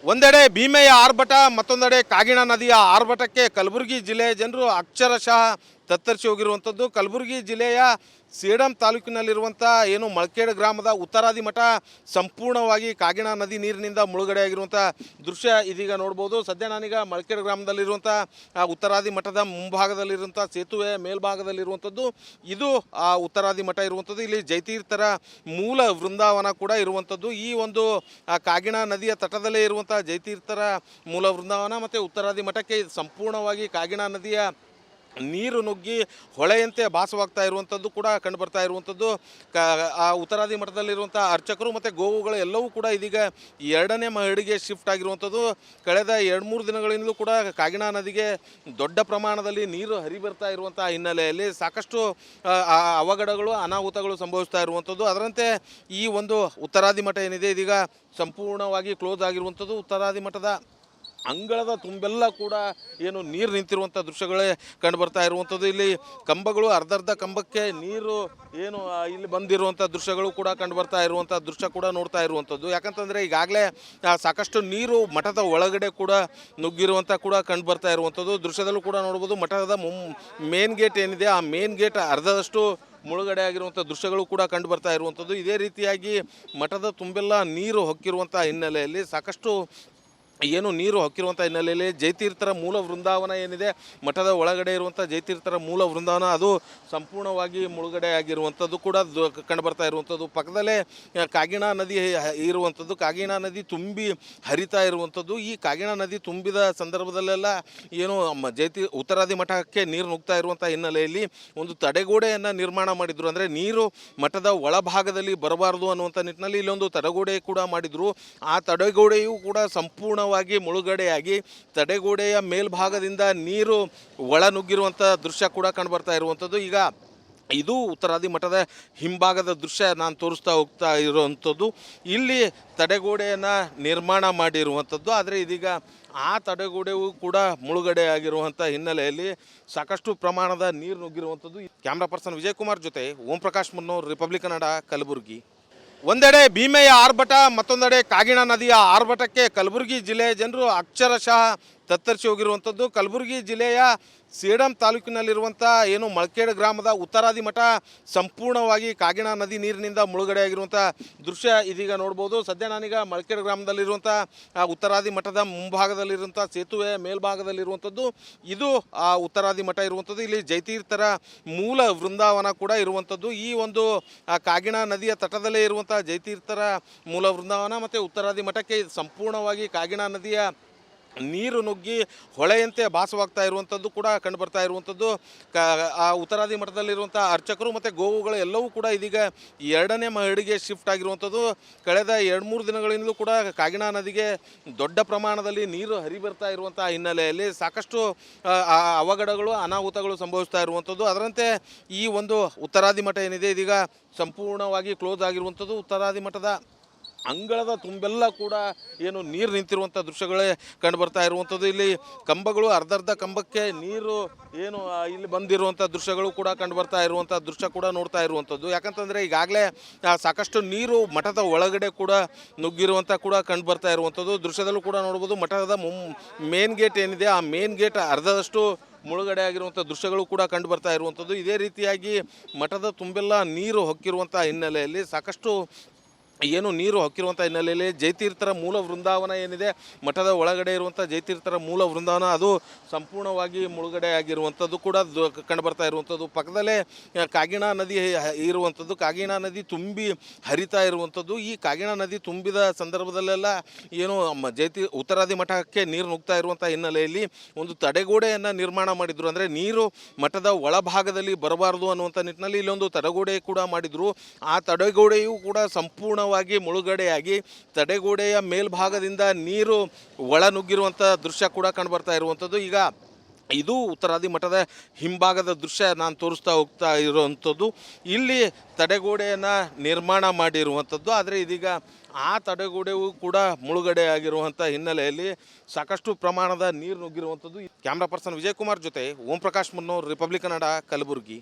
ಒಂದೆಡೆ ಭೀಮೆಯ ಆರ್ಭಟ, ಮತ್ತೊಂದೆಡೆ ಕಾಗಿಣಾ ನದಿಯ ಆರ್ಭಟಕ್ಕೆ ಕಲಬುರಗಿ ಜಿಲ್ಲೆಯ ಜನರು ಅಕ್ಷರಶಃ ತತ್ತರಿಸಿ ಹೋಗಿರುವಂಥದ್ದು. ಕಲಬುರಗಿ ಜಿಲ್ಲೆಯ ಸೇಡಂ ತಾಲೂಕಿನಲ್ಲಿರುವಂಥ ಏನು ಮಳಕೇಡ್ ಗ್ರಾಮದ ಉತ್ತರಾದಿ ಮಠ ಸಂಪೂರ್ಣವಾಗಿ ಕಾಗಿಣಾ ನದಿ ನೀರಿನಿಂದ ಮುಳುಗಡೆಯಾಗಿರುವಂಥ ದೃಶ್ಯ ಇದೀಗ ನೋಡ್ಬೋದು. ಸದ್ಯ ನಾನೀಗ ಮಳಕೇಡ್ ಗ್ರಾಮದಲ್ಲಿರುವಂಥ ಉತ್ತರಾದಿ ಮಠದ ಮುಂಭಾಗದಲ್ಲಿರುವಂಥ ಸೇತುವೆ ಮೇಲ್ಭಾಗದಲ್ಲಿರುವಂಥದ್ದು. ಇದು ಆ ಉತ್ತರಾದಿ ಮಠ ಇರುವಂಥದ್ದು. ಇಲ್ಲಿ ಜಯತೀರ್ಥರ ಮೂಲ ವೃಂದಾವನ ಕೂಡ ಇರುವಂಥದ್ದು. ಈ ಒಂದು ಕಾಗಿಣಾ ನದಿಯ ತಟದಲ್ಲೇ ಇರುವಂಥ ಜಯತೀರ್ಥರ ಮೂಲ ವೃಂದಾವನ ಮತ್ತು ಉತ್ತರಾದಿ ಮಠಕ್ಕೆ ಸಂಪೂರ್ಣವಾಗಿ ಕಾಗಿಣಾ ನದಿಯ ನೀರು ನುಗ್ಗಿ ಹೊಳೆಯಂತೆ ಭಾಸವಾಗ್ತಾ ಇರುವಂಥದ್ದು ಕೂಡ ಕಂಡುಬರ್ತಾ ಇರುವಂಥದ್ದು. ಆ ಉತ್ತರಾದಿ ಮಠದಲ್ಲಿರುವಂಥ ಅರ್ಚಕರು ಮತ್ತು ಗೋವುಗಳು ಎಲ್ಲವೂ ಕೂಡ ಇದೀಗ ಎರಡನೇ ಮಹಡಿಗೆ ಶಿಫ್ಟ್ ಆಗಿರುವಂಥದ್ದು. ಕಳೆದ 2-3 ದಿನಗಳಿಂದಲೂ ಕೂಡ ಕಾಗಿಣಾ ನದಿಗೆ ದೊಡ್ಡ ಪ್ರಮಾಣದಲ್ಲಿ ನೀರು ಹರಿಬರ್ತಾ ಇರುವಂಥ ಹಿನ್ನೆಲೆಯಲ್ಲಿ ಸಾಕಷ್ಟು ಅವಘಡಗಳು ಅನಾಹುತಗಳು ಸಂಭವಿಸ್ತಾ ಇರುವಂಥದ್ದು. ಅದರಂತೆ ಈ ಒಂದು ಉತ್ತರಾದಿ ಮಠ ಏನಿದೆ ಇದೀಗ ಸಂಪೂರ್ಣವಾಗಿ ಕ್ಲೋಸ್ ಆಗಿರುವಂಥದ್ದು. ಉತ್ತರಾದಿ ಮಠದ ಅಂಗಳದ ತುಂಬೆಲ್ಲ ಕೂಡ ಏನು ನೀರು ನಿಂತಿರುವಂಥ ದೃಶ್ಯಗಳೇ ಕಂಡುಬರ್ತಾ ಇರುವಂಥದ್ದು. ಇಲ್ಲಿ ಕಂಬಗಳು ಅರ್ಧರ್ಧ ಕಂಬಕ್ಕೆ ನೀರು ಏನು ಇಲ್ಲಿ ಬಂದಿರುವಂಥ ದೃಶ್ಯಗಳು ಕೂಡ ಕಂಡುಬರ್ತಾ ಇರುವಂಥ ದೃಶ್ಯ ಕೂಡ ನೋಡ್ತಾ ಇರುವಂಥದ್ದು. ಯಾಕಂತಂದರೆ ಈಗಾಗಲೇ ಸಾಕಷ್ಟು ನೀರು ಮಠದ ಒಳಗಡೆ ಕೂಡ ನುಗ್ಗಿರುವಂಥ ಕೂಡ ಕಂಡುಬರ್ತಾ ಇರುವಂಥದ್ದು. ದೃಶ್ಯದಲ್ಲೂ ಕೂಡ ನೋಡ್ಬೋದು. ಮಠದ ಮೇನ್ ಗೇಟ್ ಏನಿದೆ ಆ ಮೇನ್ ಗೇಟ್ ಅರ್ಧದಷ್ಟು ಮುಳುಗಡೆ ಆಗಿರುವಂಥ ದೃಶ್ಯಗಳು ಕೂಡ ಕಂಡು ಬರ್ತಾ ಇರುವಂಥದ್ದು. ಇದೇ ರೀತಿಯಾಗಿ ಮಠದ ತುಂಬೆಲ್ಲ ನೀರು ಹೊಕ್ಕಿರುವಂಥ ಹಿನ್ನೆಲೆಯಲ್ಲಿ ಸಾಕಷ್ಟು ಏನು ನೀರು ಹೊಕ್ಕಿರುವಂಥ ಹಿನ್ನೆಲೆಯಲ್ಲಿ ಜಯತೀರ್ಥರ ಮೂಲ ವೃಂದಾವನ ಏನಿದೆ ಮಠದ ಒಳಗಡೆ ಇರುವಂಥ ಜಯತೀರ್ಥರ ಮೂಲ ವೃಂದಾವನ ಅದು ಸಂಪೂರ್ಣವಾಗಿ ಮುಳುಗಡೆ ಆಗಿರುವಂಥದ್ದು ಕೂಡ ಕಂಡುಬರ್ತಾ ಇರುವಂಥದ್ದು. ಪಕ್ಕದಲ್ಲೇ ಕಾಗಿಣಾ ನದಿ ಇರುವಂಥದ್ದು. ಕಾಗಿಣಾ ನದಿ ತುಂಬಿ ಹರಿತಾ ಇರುವಂಥದ್ದು. ಈ ಕಾಗಿಣಾ ನದಿ ತುಂಬಿದ ಸಂದರ್ಭದಲ್ಲೆಲ್ಲ ಏನು ಉತ್ತರಾದಿ ಮಠಕ್ಕೆ ನೀರು ನುಗ್ತಾ ಇರುವಂಥ ಹಿನ್ನೆಲೆಯಲ್ಲಿ ಒಂದು ತಡೆಗೋಡೆಯನ್ನು ನಿರ್ಮಾಣ ಮಾಡಿದರು. ಅಂದರೆ ನೀರು ಮಠದ ಒಳಭಾಗದಲ್ಲಿ ಬರಬಾರದು ಅನ್ನುವಂಥ ನಿಟ್ಟಿನಲ್ಲಿ ಇಲ್ಲೊಂದು ತಡೆಗೋಡೆ ಕೂಡ ಮಾಡಿದರು. ಆ ತಡೆಗೋಡೆಯೂ ಕೂಡ ಸಂಪೂರ್ಣ ಮುಳುಗಡೆಯಾಗಿ ತಡೆಗೋಡೆಯ ಮೇಲ್ಭಾಗದಿಂದ ನೀರು ಒಳ ನುಗ್ಗಿರುವಂಥ ದೃಶ್ಯ ಕೂಡ ಕಂಡುಬರ್ತಾ ಇರುವಂಥದ್ದು. ಈಗ ಇದು ಉತ್ತರಾದಿ ಮಠದ ಹಿಂಭಾಗದ ದೃಶ್ಯ ನಾನು ತೋರಿಸ್ತಾ ಹೋಗ್ತಾ ಇರುವಂಥದ್ದು. ಇಲ್ಲಿ ತಡೆಗೋಡೆಯನ್ನು ನಿರ್ಮಾಣ ಮಾಡಿರುವಂಥದ್ದು. ಆದರೆ ಇದೀಗ ಆ ತಡೆಗೋಡೆಯೂ ಕೂಡ ಮುಳುಗಡೆ ಆಗಿರುವಂಥ ಹಿನ್ನೆಲೆಯಲ್ಲಿ ಸಾಕಷ್ಟು ಪ್ರಮಾಣದ ನೀರು ನುಗ್ಗಿರುವಂಥದ್ದು. ಕ್ಯಾಮ್ರಾ ಪರ್ಸನ್ ವಿಜಯಕುಮಾರ್ ಜೊತೆ ಓಂ ಪ್ರಕಾಶ್ ಮುನ್ನೂರ್, ರಿಪಬ್ಲಿಕ್ ಕನ್ನಡ, ಕಲಬುರಗಿ. ಒಂದೆಡೆ ಭೀಮೆಯ ಆರ್ಭಟ, ಮತ್ತೊಂದೆಡೆ ಕಾಗಿಣಾ ನದಿಯ ಆರ್ಭಟಕ್ಕೆ ಕಲಬುರಗಿ ಜಿಲ್ಲೆಯ ಜನರು ಅಕ್ಷರಶಃ ತತ್ತರಿಸಿ ಹೋಗಿರುವಂಥದ್ದು. ಕಲಬುರಗಿ ಜಿಲ್ಲೆಯ ಸೇಡಂ ತಾಲೂಕಿನಲ್ಲಿರುವಂಥ ಏನು ಮಳಕೇಡ್ ಗ್ರಾಮದ ಉತ್ತರಾದಿ ಮಠ ಸಂಪೂರ್ಣವಾಗಿ ಕಾಗಿಣಾ ನದಿ ನೀರಿನಿಂದ ಮುಳುಗಡೆಯಾಗಿರುವಂಥ ದೃಶ್ಯ ಇದೀಗ ನೋಡ್ಬೋದು. ಸದ್ಯ ನಾನೀಗ ಮಳಕೇಡ್ ಗ್ರಾಮದಲ್ಲಿರುವಂಥ ಉತ್ತರಾದಿ ಮಠದ ಮುಂಭಾಗದಲ್ಲಿರುವಂಥ ಸೇತುವೆ ಮೇಲ್ಭಾಗದಲ್ಲಿರುವಂಥದ್ದು. ಇದು ಆ ಉತ್ತರಾದಿ ಮಠ ಇರುವಂಥದ್ದು. ಇಲ್ಲಿ ಜಯತೀರ್ಥರ ಮೂಲ ವೃಂದಾವನ ಕೂಡ ಇರುವಂಥದ್ದು. ಈ ಒಂದು ಕಾಗಿಣಾ ನದಿಯ ತಟದಲ್ಲೇ ಇರುವಂಥ ಜಯತೀರ್ಥರ ಮೂಲ ವೃಂದಾವನ ಮತ್ತು ಉತ್ತರಾದಿ ಮಠಕ್ಕೆ ಸಂಪೂರ್ಣವಾಗಿ ಕಾಗಿಣಾ ನದಿಯ ನೀರು ನುಗ್ಗಿ ಹೊಳೆಯಂತೆ ಭಾಸವಾಗ್ತಾ ಇರುವಂಥದ್ದು ಕೂಡ ಕಂಡುಬರ್ತಾ ಇರುವಂಥದ್ದು. ಆ ಉತ್ತರಾದಿ ಮಠದಲ್ಲಿರುವಂಥ ಅರ್ಚಕರು ಮತ್ತು ಗೋವುಗಳು ಎಲ್ಲವೂ ಕೂಡ ಇದೀಗ ಎರಡನೇ ಮಹಡಿಗೆ ಶಿಫ್ಟ್ ಆಗಿರುವಂಥದ್ದು. ಕಳೆದ 2-3 ದಿನಗಳಿಂದಲೂ ಕೂಡ ಕಾಗಿಣಾ ನದಿಗೆ ದೊಡ್ಡ ಪ್ರಮಾಣದಲ್ಲಿ ನೀರು ಹರಿಬರ್ತಾ ಇರುವಂಥ ಹಿನ್ನೆಲೆಯಲ್ಲಿ ಸಾಕಷ್ಟು ಅವಘಡಗಳು ಅನಾಹುತಗಳು ಸಂಭವಿಸ್ತಾ ಇರುವಂಥದ್ದು. ಅದರಂತೆ ಈ ಒಂದು ಉತ್ತರಾದಿ ಮಠ ಏನಿದೆ ಇದೀಗ ಸಂಪೂರ್ಣವಾಗಿ ಕ್ಲೋಸ್ ಆಗಿರುವಂಥದ್ದು. ಉತ್ತರಾದಿ ಮಠದ ಅಂಗಳದ ತುಂಬೆಲ್ಲ ಕೂಡ ಏನು ನೀರು ನಿಂತಿರುವಂಥ ದೃಶ್ಯಗಳೇ ಕಂಡುಬರ್ತಾ ಇರುವಂಥದ್ದು. ಇಲ್ಲಿ ಕಂಬಗಳು ಅರ್ಧರ್ಧ ಕಂಬಕ್ಕೆ ನೀರು ಏನು ಇಲ್ಲಿ ಬಂದಿರುವಂಥ ದೃಶ್ಯಗಳು ಕೂಡ ಕಂಡುಬರ್ತಾ ಇರುವಂಥ ದೃಶ್ಯ ಕೂಡ ನೋಡ್ತಾ ಇರುವಂಥದ್ದು. ಯಾಕಂತಂದರೆ ಈಗಾಗಲೇ ಸಾಕಷ್ಟು ನೀರು ಮಠದ ಒಳಗಡೆ ಕೂಡ ನುಗ್ಗಿರುವಂಥ ಕೂಡ ಕಂಡುಬರ್ತಾ ಇರುವಂಥದ್ದು. ದೃಶ್ಯದಲ್ಲೂ ಕೂಡ ನೋಡ್ಬೋದು. ಮಠದ ಮೇನ್ ಗೇಟ್ ಏನಿದೆ ಆ ಮೇನ್ ಗೇಟ್ ಅರ್ಧದಷ್ಟು ಮುಳುಗಡೆ ಆಗಿರುವಂಥ ದೃಶ್ಯಗಳು ಕೂಡ ಕಂಡು ಬರ್ತಾ ಇರುವಂಥದ್ದು. ಇದೇ ರೀತಿಯಾಗಿ ಮಠದ ತುಂಬೆಲ್ಲ ನೀರು ಹೊಕ್ಕಿರುವಂಥ ಹಿನ್ನೆಲೆಯಲ್ಲಿ ಸಾಕಷ್ಟು ಏನು ನೀರು ಹೊಕ್ಕಿರುವಂಥ ಹಿನ್ನೆಲೆಯಲ್ಲಿ ಜಯತೀರ್ಥರ ಮೂಲ ವೃಂದಾವನ ಏನಿದೆ ಮಠದ ಒಳಗಡೆ ಇರುವಂಥ ಜಯತೀರ್ಥರ ಮೂಲ ವೃಂದಾವನ ಅದು ಸಂಪೂರ್ಣವಾಗಿ ಮುಳುಗಡೆ ಆಗಿರುವಂಥದ್ದು ಕೂಡ ಕಂಡುಬರ್ತಾ ಇರುವಂಥದ್ದು. ಪಕ್ಕದಲ್ಲೇ ಕಾಗಿಣಾ ನದಿ ಇರುವಂಥದ್ದು. ಕಾಗಿಣಾ ನದಿ ತುಂಬಿ ಹರಿತಾ ಇರುವಂಥದ್ದು. ಈ ಕಾಗಿಣಾ ನದಿ ತುಂಬಿದ ಸಂದರ್ಭದಲ್ಲೆಲ್ಲ ಏನು ಉತ್ತರಾದಿ ಮಠಕ್ಕೆ ನೀರು ನುಗ್ತಾ ಇರುವಂಥ ಹಿನ್ನೆಲೆಯಲ್ಲಿ ಒಂದು ತಡೆಗೋಡೆಯನ್ನು ನಿರ್ಮಾಣ ಮಾಡಿದರು. ಅಂದರೆ ನೀರು ಮಠದ ಒಳಭಾಗದಲ್ಲಿ ಬರಬಾರದು ಅನ್ನುವಂಥ ನಿಟ್ಟಿನಲ್ಲಿ ಇಲ್ಲೊಂದು ತಡೆಗೋಡೆ ಕೂಡ ಮಾಡಿದರು. ಆ ತಡೆಗೋಡೆಯೂ ಕೂಡ ಸಂಪೂರ್ಣ ಮುಳುಗಡೆಯಾಗಿ ತಡೆಗೋಡೆಯ ಮೇಲ್ಭಾಗದಿಂದ ನೀರು ಒಳ ನುಗ್ಗಿರುವಂಥ ದೃಶ್ಯ ಕೂಡ ಕಂಡುಬರ್ತಾ ಇರುವಂಥದ್ದು. ಈಗ ಇದು ಉತ್ತರಾದಿ ಮಠದ ಹಿಂಭಾಗದ ದೃಶ್ಯ ನಾನು ತೋರಿಸ್ತಾ ಹೋಗ್ತಾ ಇರುವಂಥದ್ದು. ಇಲ್ಲಿ ತಡೆಗೋಡೆಯನ್ನು ನಿರ್ಮಾಣ ಮಾಡಿರುವಂಥದ್ದು. ಆದರೆ ಇದೀಗ ಆ ತಡೆಗೋಡೆಯೂ ಕೂಡ ಮುಳುಗಡೆ ಆಗಿರುವಂಥ ಹಿನ್ನೆಲೆಯಲ್ಲಿ ಸಾಕಷ್ಟು ಪ್ರಮಾಣದ ನೀರು ನುಗ್ಗಿರುವಂಥದ್ದು. ಕ್ಯಾಮ್ರಾ ಪರ್ಸನ್ ವಿಜಯಕುಮಾರ್ ಜೊತೆ ಓಂ ಪ್ರಕಾಶ್ ಮುನ್ನೂರ್, ರಿಪಬ್ಲಿಕ್ ಕನ್ನಡ, ಕಲಬುರಗಿ.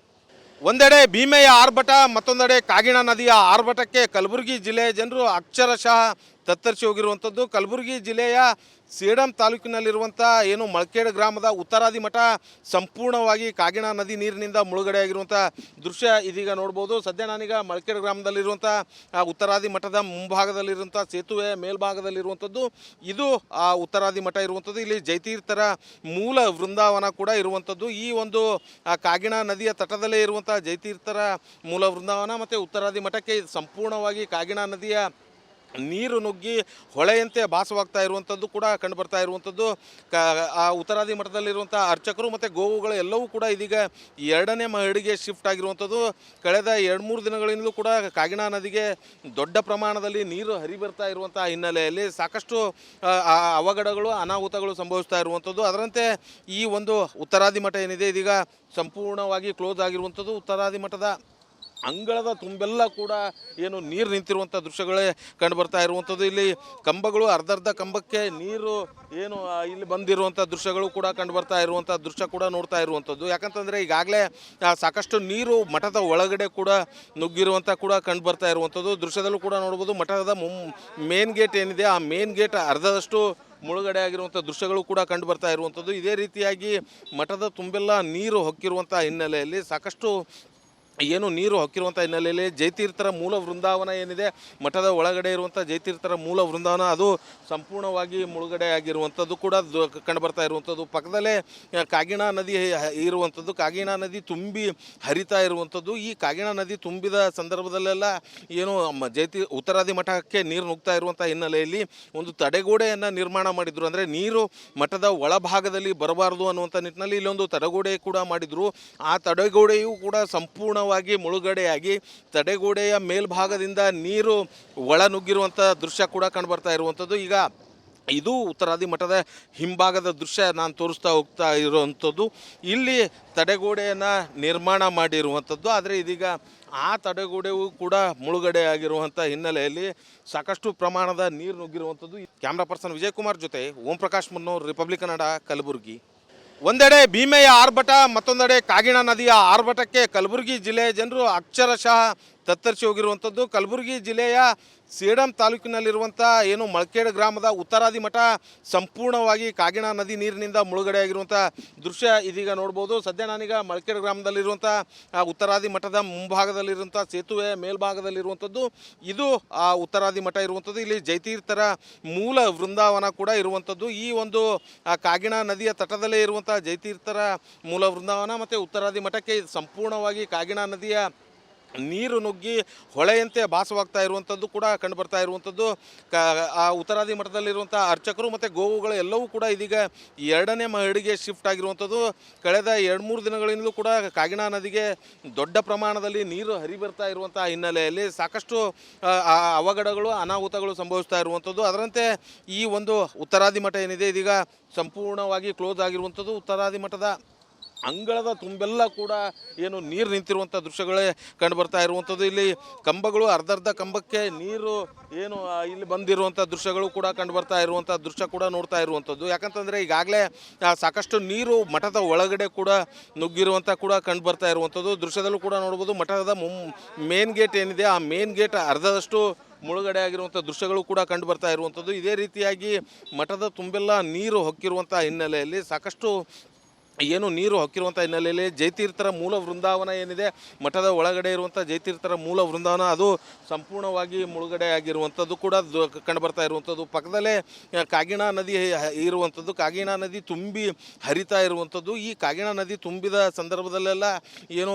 ಒಂದೆಡೆ ಭೀಮೆಯ ಆರ್ಭಟ, ಮತ್ತೊಂದೆಡೆ ಕಾಗಿಣಾ ನದಿಯ ಆರ್ಭಟಕ್ಕೆ ಕಲಬುರಗಿ ಜಿಲ್ಲೆಯ ಜನರು ಅಕ್ಷರಶಃ ತತ್ತರಿಸಿ ಹೋಗಿರುವಂಥದ್ದು. ಕಲಬುರಗಿ ಜಿಲ್ಲೆಯ ಸೇಡಂ ತಾಲೂಕಿನಲ್ಲಿರುವಂಥ ಏನು ಮಳಕೇಡ್ ಗ್ರಾಮದ ಉತ್ತರಾದಿ ಮಠ ಸಂಪೂರ್ಣವಾಗಿ ಕಾಗಿಣ ನದಿ ನೀರಿನಿಂದ ಮುಳುಗಡೆಯಾಗಿರುವಂಥ ದೃಶ್ಯ ಇದೀಗ ನೋಡ್ಬೋದು. ಸದ್ಯ ನಾನೀಗ ಮಳಕೇಡ್ ಗ್ರಾಮದಲ್ಲಿರುವಂಥ ಉತ್ತರಾದಿ ಮಠದ ಮುಂಭಾಗದಲ್ಲಿರುವಂಥ ಸೇತುವೆ ಮೇಲ್ಭಾಗದಲ್ಲಿರುವಂಥದ್ದು ಇದು ಆ ಉತ್ತರಾದಿ ಮಠ ಇರುವಂಥದ್ದು. ಇಲ್ಲಿ ಜೈತೀರ್ಥರ ಮೂಲ ವೃಂದಾವನ ಕೂಡ ಇರುವಂಥದ್ದು. ಈ ಒಂದು ಕಾಗಿಣ ನದಿಯ ತಟದಲ್ಲೇ ಇರುವಂಥ ಜೈತೀರ್ಥರ ಮೂಲ ವೃಂದಾವನ ಮತ್ತು ಉತ್ತರಾದಿ ಮಠಕ್ಕೆ ಸಂಪೂರ್ಣವಾಗಿ ಕಾಗಿಣ ನದಿಯ ನೀರು ನುಗ್ಗಿ ಹೊಳೆಯಂತೆ ಭಾಸವಾಗ್ತಾ ಇರುವಂಥದ್ದು ಕೂಡ ಕಂಡುಬರ್ತಾ ಇರುವಂಥದ್ದು. ಆ ಉತ್ತರಾದಿ ಮಠದಲ್ಲಿರುವಂಥ ಅರ್ಚಕರು ಮತ್ತು ಗೋವುಗಳು ಎಲ್ಲವೂ ಕೂಡ ಇದೀಗ ಎರಡನೇ ಮಹಡಿಗೆ ಶಿಫ್ಟ್ ಆಗಿರುವಂಥದ್ದು. ಕಳೆದ 2-3 ದಿನಗಳಿಂದಲೂ ಕೂಡ ಕಾಗಿಣ ನದಿಗೆ ದೊಡ್ಡ ಪ್ರಮಾಣದಲ್ಲಿ ನೀರು ಹರಿಬರ್ತಾ ಇರುವಂಥ ಹಿನ್ನೆಲೆಯಲ್ಲಿ ಸಾಕಷ್ಟು ಅವಘಡಗಳು ಅನಾಹುತಗಳು ಸಂಭವಿಸ್ತಾ ಇರುವಂಥದ್ದು. ಅದರಂತೆ ಈ ಒಂದು ಉತ್ತರಾದಿ ಮಠ ಏನಿದೆ ಇದೀಗ ಸಂಪೂರ್ಣವಾಗಿ ಕ್ಲೋಸ್ ಆಗಿರುವಂಥದ್ದು. ಉತ್ತರಾದಿ ಮಠದ ಅಂಗಳದ ತುಂಬೆಲ್ಲ ಕೂಡ ಏನು ನೀರು ನಿಂತಿರುವಂಥ ದೃಶ್ಯಗಳೇ ಕಂಡುಬರ್ತಾ ಇರುವಂಥದ್ದು. ಇಲ್ಲಿ ಕಂಬಗಳು ಅರ್ಧರ್ಧ ಕಂಬಕ್ಕೆ ನೀರು ಏನು ಇಲ್ಲಿ ಬಂದಿರುವಂಥ ದೃಶ್ಯಗಳು ಕೂಡ ಕಂಡುಬರ್ತಾ ಇರುವಂಥ ದೃಶ್ಯ ಕೂಡ ನೋಡ್ತಾ ಇರುವಂಥದ್ದು. ಯಾಕಂತಂದರೆ ಈಗಾಗಲೇ ಸಾಕಷ್ಟು ನೀರು ಮಠದ ಒಳಗಡೆ ಕೂಡ ನುಗ್ಗಿರುವಂಥ ಕೂಡ ಕಂಡುಬರ್ತಾ ಇರುವಂಥದ್ದು. ದೃಶ್ಯದಲ್ಲೂ ಕೂಡ ನೋಡ್ಬೋದು. ಮಠದ ಮೇನ್ ಗೇಟ್ ಏನಿದೆ ಆ ಮೇನ್ ಗೇಟ್ ಅರ್ಧದಷ್ಟು ಮುಳುಗಡೆ ಆಗಿರುವಂಥ ದೃಶ್ಯಗಳು ಕೂಡ ಕಂಡು ಬರ್ತಾ ಇರುವಂಥದ್ದು. ಇದೇ ರೀತಿಯಾಗಿ ಮಠದ ತುಂಬೆಲ್ಲ ನೀರು ಹೊಕ್ಕಿರುವಂಥ ಹಿನ್ನೆಲೆಯಲ್ಲಿ ಸಾಕಷ್ಟು ಏನು ನೀರು ಹೊಕ್ಕಿರುವಂಥ ಹಿನ್ನೆಲೆಯಲ್ಲಿ ಜೈತೀರ್ಥರ ಮೂಲ ವೃಂದಾವನ ಏನಿದೆ ಮಠದ ಒಳಗಡೆ ಇರುವಂಥ ಜೈತೀರ್ಥರ ಮೂಲ ವೃಂದಾವನ ಅದು ಸಂಪೂರ್ಣವಾಗಿ ಮುಳುಗಡೆ ಆಗಿರುವಂಥದ್ದು ಕೂಡ ಕಂಡುಬರ್ತಾ ಇರುವಂಥದ್ದು. ಪಕ್ಕದಲ್ಲೇ ಕಾಗಿಣ ನದಿ ಇರುವಂಥದ್ದು. ಕಾಗಿಣ ನದಿ ತುಂಬಿ ಹರಿತಾ ಇರುವಂಥದ್ದು. ಈ ಕಾಗಿಣ ನದಿ ತುಂಬಿದ ಸಂದರ್ಭದಲ್ಲೆಲ್ಲ ಏನು ಉತ್ತರಾದಿ ಮಠಕ್ಕೆ ನೀರು ನುಗ್ತಾ ಇರುವಂಥ ಹಿನ್ನೆಲೆಯಲ್ಲಿ ಒಂದು ತಡೆಗೋಡೆಯನ್ನು ನಿರ್ಮಾಣ ಮಾಡಿದರು. ಅಂದರೆ ನೀರು ಮಠದ ಒಳಭಾಗದಲ್ಲಿ ಬರಬಾರದು ಅನ್ನುವಂಥ ನಿಟ್ಟಿನಲ್ಲಿ ಇಲ್ಲೊಂದು ತಡೆಗೋಡೆ ಕೂಡ ಮಾಡಿದರು. ಆ ತಡೆಗೋಡೆಯೂ ಕೂಡ ಸಂಪೂರ್ಣ ಮುಳುಗಡೆಯಾಗಿ ತಡೆಗೋಡೆಯ ಮೇಲ್ಭಾಗದಿಂದ ನೀರು ಒಳ ನುಗ್ಗಿರುವಂಥ ದೃಶ್ಯ ಕೂಡ ಕಂಡುಬರ್ತಾ ಇರುವಂಥದ್ದು. ಈಗ ಇದು ಉತ್ತರಾದಿ ಮಠದ ಹಿಂಭಾಗದ ದೃಶ್ಯ ನಾನು ತೋರಿಸ್ತಾ ಹೋಗ್ತಾ ಇರುವಂಥದ್ದು. ಇಲ್ಲಿ ತಡೆಗೋಡೆಯನ್ನು ನಿರ್ಮಾಣ ಮಾಡಿರುವಂಥದ್ದು. ಆದರೆ ಇದೀಗ ಆ ತಡೆಗೋಡೆಯೂ ಕೂಡ ಮುಳುಗಡೆ ಆಗಿರುವಂಥ ಹಿನ್ನೆಲೆಯಲ್ಲಿ ಸಾಕಷ್ಟು ಪ್ರಮಾಣದ ನೀರು ನುಗ್ಗಿರುವಂಥದ್ದು. ಕ್ಯಾಮ್ರಾ ಪರ್ಸನ್ ವಿಜಯಕುಮಾರ್ ಜೊತೆ ಓಂ ಪ್ರಕಾಶ್ ಮುನ್ನೂರ್, ರಿಪಬ್ಲಿಕ್ ಕನ್ನಡ, ಕಲಬುರಗಿ. ಒಂದೆಡೆ ಭೀಮೆಯ ಆರ್ಭಟ, ಮತ್ತೊಂದೆಡೆ ಕಾಗಿಣ ನದಿಯ ಆರ್ಭಟಕ್ಕೆ ಕಲಬುರಗಿ ಜಿಲ್ಲೆಯ ಜನರು ಅಕ್ಷರಶಃ ತತ್ತರಿಸಿ ಹೋಗಿರುವಂಥದ್ದು. ಕಲಬುರಗಿ ಜಿಲ್ಲೆಯ ಸೇಡಂ ತಾಲೂಕಿನಲ್ಲಿರುವಂಥ ಏನು ಮಳಕೇಡ್ ಗ್ರಾಮದ ಉತ್ತರಾದಿ ಮಠ ಸಂಪೂರ್ಣವಾಗಿ ಕಾಗಿಣ ನದಿ ನೀರಿನಿಂದ ಮುಳುಗಡೆಯಾಗಿರುವಂಥ ದೃಶ್ಯ ಇದೀಗ ನೋಡ್ಬೋದು. ಸದ್ಯ ನಾನೀಗ ಮಳಕೇಡ್ ಗ್ರಾಮದಲ್ಲಿರುವಂಥ ಉತ್ತರಾದಿ ಮಠದ ಮುಂಭಾಗದಲ್ಲಿರುವಂಥ ಸೇತುವೆ ಮೇಲ್ಭಾಗದಲ್ಲಿರುವಂಥದ್ದು ಇದು ಆ ಉತ್ತರಾದಿ ಮಠ ಇರುವಂಥದ್ದು. ಇಲ್ಲಿ ಜೈತೀರ್ಥರ ಮೂಲ ವೃಂದಾವನ ಕೂಡ ಇರುವಂಥದ್ದು. ಈ ಒಂದು ಕಾಗಿಣ ನದಿಯ ತಟದಲ್ಲೇ ಇರುವಂಥ ಜೈತೀರ್ಥರ ಮೂಲ ವೃಂದಾವನ ಮತ್ತು ಉತ್ತರಾದಿ ಮಠಕ್ಕೆ ಸಂಪೂರ್ಣವಾಗಿ ಕಾಗಿಣ ನದಿಯ ನೀರು ನುಗ್ಗಿ ಹೊಳೆಯಂತೆ ಭಾಸವಾಗ್ತಾ ಇರುವಂಥದ್ದು ಕೂಡ ಕಂಡುಬರ್ತಾ ಇರುವಂಥದ್ದು. ಆ ಉತ್ತರಾದಿ ಮಠದಲ್ಲಿರುವಂಥ ಅರ್ಚಕರು ಮತ್ತು ಗೋವುಗಳು ಎಲ್ಲವೂ ಕೂಡ ಇದೀಗ ಎರಡನೇ ಮಹಡಿಗೆ ಶಿಫ್ಟ್ ಆಗಿರುವಂಥದ್ದು. ಕಳೆದ 2-3 ದಿನಗಳಿಂದಲೂ ಕೂಡ ಕಾಗಿಣ ನದಿಗೆ ದೊಡ್ಡ ಪ್ರಮಾಣದಲ್ಲಿ ನೀರು ಹರಿಬರ್ತಾ ಇರುವಂಥ ಹಿನ್ನೆಲೆಯಲ್ಲಿ ಸಾಕಷ್ಟು ಅವಘಡಗಳು ಅನಾಹುತಗಳು ಸಂಭವಿಸ್ತಾ ಇರುವಂಥದ್ದು. ಅದರಂತೆ ಈ ಒಂದು ಉತ್ತರಾದಿ ಮಠ ಏನಿದೆ ಇದೀಗ ಸಂಪೂರ್ಣವಾಗಿ ಕ್ಲೋಸ್ ಆಗಿರುವಂಥದ್ದು. ಉತ್ತರಾದಿ ಮಠದ ಅಂಗಳದ ತುಂಬೆಲ್ಲ ಕೂಡ ಏನು ನೀರು ನಿಂತಿರುವಂಥ ದೃಶ್ಯಗಳೇ ಕಂಡುಬರ್ತಾ ಇರುವಂಥದ್ದು. ಇಲ್ಲಿ ಕಂಬಗಳು ಅರ್ಧರ್ಧ ಕಂಬಕ್ಕೆ ನೀರು ಏನು ಇಲ್ಲಿ ಬಂದಿರುವಂಥ ದೃಶ್ಯಗಳು ಕೂಡ ಕಂಡುಬರ್ತಾ ಇರುವಂಥ ದೃಶ್ಯ ಕೂಡ ನೋಡ್ತಾ ಇರುವಂಥದ್ದು. ಯಾಕಂತಂದರೆ ಈಗಾಗಲೇ ಸಾಕಷ್ಟು ನೀರು ಮಠದ ಒಳಗಡೆ ಕೂಡ ನುಗ್ಗಿರುವಂಥ ಕೂಡ ಕಂಡುಬರ್ತಾ ಇರುವಂಥದ್ದು. ದೃಶ್ಯದಲ್ಲೂ ಕೂಡ ನೋಡ್ಬೋದು. ಮಠದ ಮೇನ್ ಗೇಟ್ ಏನಿದೆ ಆ ಮೇನ್ ಗೇಟ್ ಅರ್ಧದಷ್ಟು ಮುಳುಗಡೆ ಆಗಿರುವಂಥ ದೃಶ್ಯಗಳು ಕೂಡ ಕಂಡು ಬರ್ತಾ ಇರುವಂಥದ್ದು. ಇದೇ ರೀತಿಯಾಗಿ ಮಠದ ತುಂಬೆಲ್ಲ ನೀರು ಹೊಕ್ಕಿರುವಂಥ ಹಿನ್ನೆಲೆಯಲ್ಲಿ ಸಾಕಷ್ಟು ಏನು ನೀರು ಹೊಕ್ಕಿರುವಂಥ ಹಿನ್ನೆಲೆಯಲ್ಲಿ ಜೈತೀರ್ಥರ ಮೂಲ ವೃಂದಾವನ ಏನಿದೆ ಮಠದ ಒಳಗಡೆ ಇರುವಂಥ ಜೈತೀರ್ಥರ ಮೂಲ ವೃಂದಾವನ ಅದು ಸಂಪೂರ್ಣವಾಗಿ ಮುಳುಗಡೆ ಆಗಿರುವಂಥದ್ದು ಕೂಡ ಕಂಡುಬರ್ತಾ ಇರುವಂಥದ್ದು. ಪಕ್ಕದಲ್ಲೇ ಕಾಗಿಣ ನದಿ ಇರುವಂಥದ್ದು. ಕಾಗಿಣ ನದಿ ತುಂಬಿ ಹರಿತಾ ಇರುವಂಥದ್ದು. ಈ ಕಾಗಿಣ ನದಿ ತುಂಬಿದ ಸಂದರ್ಭದಲ್ಲೆಲ್ಲ ಏನು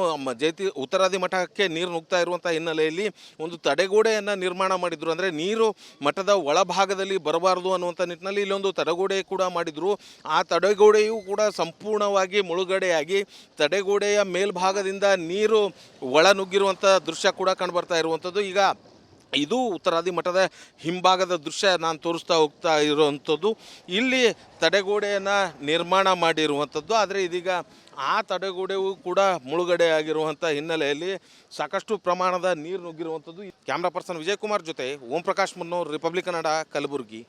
ಉತ್ತರಾದಿ ಮಠಕ್ಕೆ ನೀರು ನುಗ್ತಾ ಇರುವಂಥ ಹಿನ್ನೆಲೆಯಲ್ಲಿ ಒಂದು ತಡೆಗೋಡೆಯನ್ನು ನಿರ್ಮಾಣ ಮಾಡಿದರು. ಅಂದರೆ ನೀರು ಮಠದ ಒಳಭಾಗದಲ್ಲಿ ಬರಬಾರದು ಅನ್ನುವಂಥ ನಿಟ್ಟಿನಲ್ಲಿ ಇಲ್ಲೊಂದು ತಡೆಗೋಡೆ ಕೂಡ ಮಾಡಿದರು. ಆ ತಡೆಗೋಡೆಯೂ ಕೂಡ ಸಂಪೂರ್ಣ ಮುಳುಗಡೆಯಾಗಿ ತಡೆಗೋಡೆಯ ಮೇಲ್ಭಾಗದಿಂದ ನೀರು ಒಳ ನುಗ್ಗಿರುವಂಥ ದೃಶ್ಯ ಕೂಡ ಕಂಡುಬರ್ತಾ ಇರುವಂಥದ್ದು. ಈಗ ಇದು ಉತ್ತರಾದಿ ಮಠದ ಹಿಂಭಾಗದ ದೃಶ್ಯ ನಾನು ತೋರಿಸ್ತಾ ಹೋಗ್ತಾ ಇರುವಂಥದ್ದು. ಇಲ್ಲಿ ತಡೆಗೋಡೆಯನ್ನು ನಿರ್ಮಾಣ ಮಾಡಿರುವಂಥದ್ದು. ಆದರೆ ಇದೀಗ ಆ ತಡೆಗೋಡೆಯೂ ಕೂಡ ಮುಳುಗಡೆ ಆಗಿರುವಂಥ ಹಿನ್ನೆಲೆಯಲ್ಲಿ ಸಾಕಷ್ಟು ಪ್ರಮಾಣದ ನೀರು ನುಗ್ಗಿರುವಂಥದ್ದು. ಕ್ಯಾಮ್ರಾ ಪರ್ಸನ್ ವಿಜಯಕುಮಾರ್ ಜೊತೆ ಓಂ ಪ್ರಕಾಶ್ ಮುನ್ನೂರ್, ರಿಪಬ್ಲಿಕ್ ಕನ್ನಡ, ಕಲಬುರಗಿ.